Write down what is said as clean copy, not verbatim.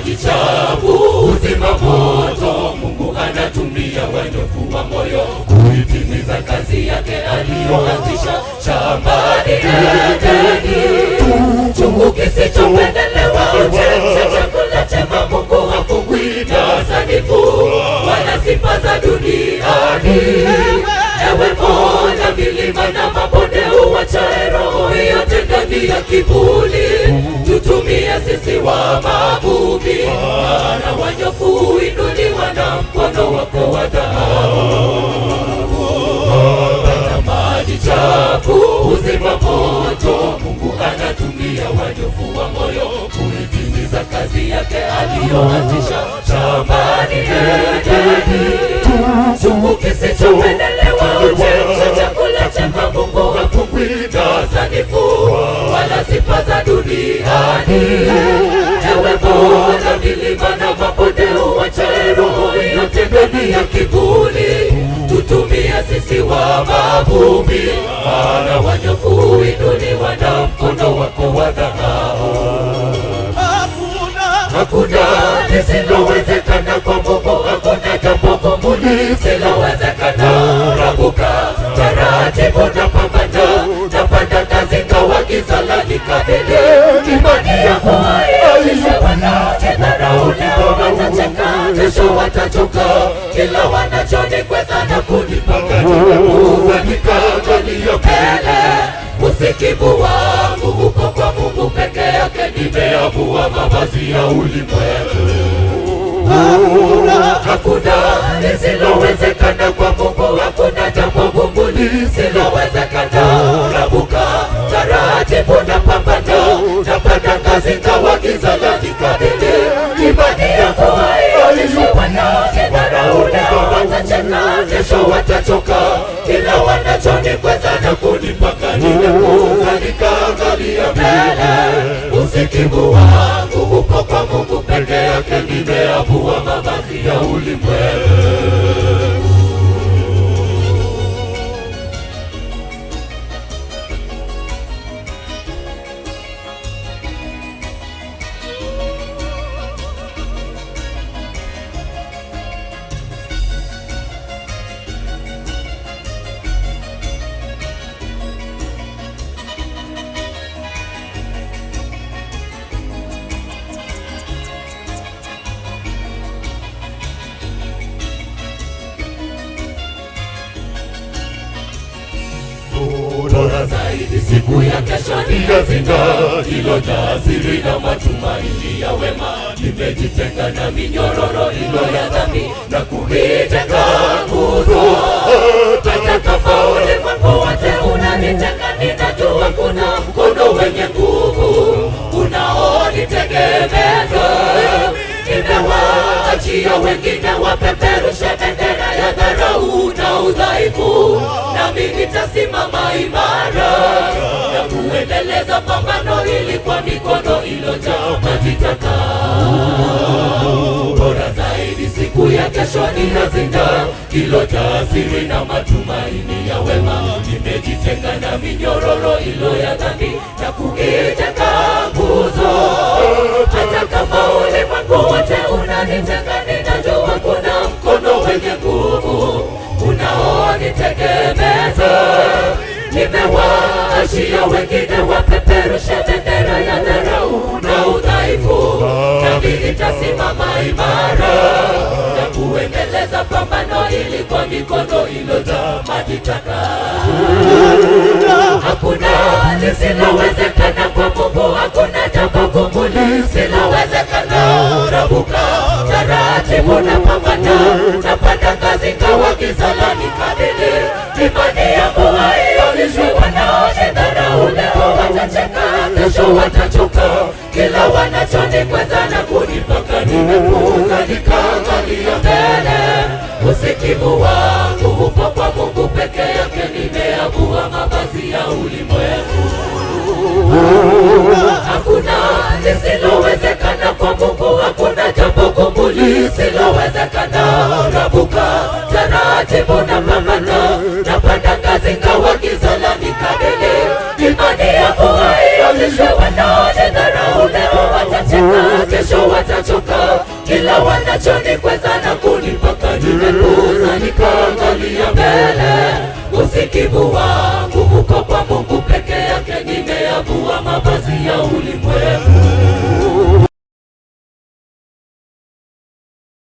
maji chafu huzima moto. Mungu anatumia wanyofu wa moyo kuitimiza kazi yake aliyoanzisha shambani Edeni. Chungu kisichopendelewa huchemsha chakula chema. Mungu hafungwi na sanifu wala sifa za duniani. Ewe Mola, milima na mabonde uwachae roho yote ndani ya kivuli. Tutumie sisi wa mavumbi, maana wanyofu huinuliwa na mkono wako wa dhahabu. Hata maji chafu huzima moto. Mungu anatumia wanyofu wa moyo kuitimiza kazi yake aliyoanzisha shambani Edeni. Chungu kisichopendelewa huchemsha chakula chema. Mungu hafungwi na sanifu wala sifa za duniani. Ewe Mola, milima na mabonde uwachae roho yote ndani ya kivuli. Tutumie sisi wa mavumbi, maana wanyofu huinuliwa na mkono wako wa dhahabu. Hakuna lisilowezekana kwa Mungu, hakuna jambo gumu lisilowezekana. Rabuka taratibu na pambana, napanda kazi kawa giza lanikabili. Imani yako haijalishi wanajidharau, leo watacheka, kesho watachoka. Kila wanachonikweza na kunipaka, nimepuuza nikaangalia mbele. Usikivu wangu uko kwa Mungu peke yake, nimeavua mavazi ya ulimwengu. Hakuna lisilowezekana kwa Mungu, hakuna jambo gumu lisilowezekana. Rabuka taratibu na pambana, napanda kazi kawa giza lanikabili. Imani yako haijalishi wanajidharau, leo watacheka, kesho watachoka. Kila wanachonikweza na kunipaka, nimepuuza nikaangalia mbele. Usikivu wangu uko kwa Mungu peke yake, nimeavua mavazi ya ulimwengu. Bora zaidi siku ya kesho ni hazina iliyojaa siri na matumaini ya wema. Nimejitenga na minyororo ilo ya dhambi na kuitenga nguzo. Hata kama ulimwengu wote unanitenga, ninajua kuna mkono wenye nguvu unaonitegemeza. Nimewaachia wengine wapeperushe bendera ya dharau na udhaifu, nami nitasimama imara na kuendeleza pambano hili kwa mikono iliyojaa maji taka. Bora zaidi siku ya kesho ni hazina iliyojaa siri na matumaini ya wema. Nimejitenga na minyororo ilo ya dhambi na kuitenga nguzo. Hata kama ulimwengu wote unanitenga, ninajua kuna mkono wenye nguvu unaonitegemeza. Nimewaachia wengine wapeperushe bendera ya dharau na udhaifu, nami nitasimama imara na kuendeleza pambano hili kwa mikono iliyojaa maji taka. Hakuna lisilowezekana kwa Mungu, hakuna jambo gumu lisilowezekana. Rabuka taratibu na pambana, napanda kazi kawa giza lanikabili. Imani yangu haijalishi wanaonidharau, leo watacheka, kesho watachoka. Kila wanachonikweza na kunipaka, nimepuuza nikaangalia mbele. Usikivu wangu upo kwa Mungu peke yake, nimeavua mavazi ya ulimwengu. Hakuna lisilowezekana kwa Mungu, hakuna jambo gumu lisilowezekana. Rabuka taratibu na pambana, napanda ngazi kawa giza lanikabili. Imani yako haijalishi wanaonidharau, leo watacheka, Hakika kesho watachoka, kila wanachonikweza na kunipaka. Nimepuuza nikaangalia mbele, usikivu wangu uko kwa Mungu peke yake. Nimeyavua mavazi ya ulimwengu.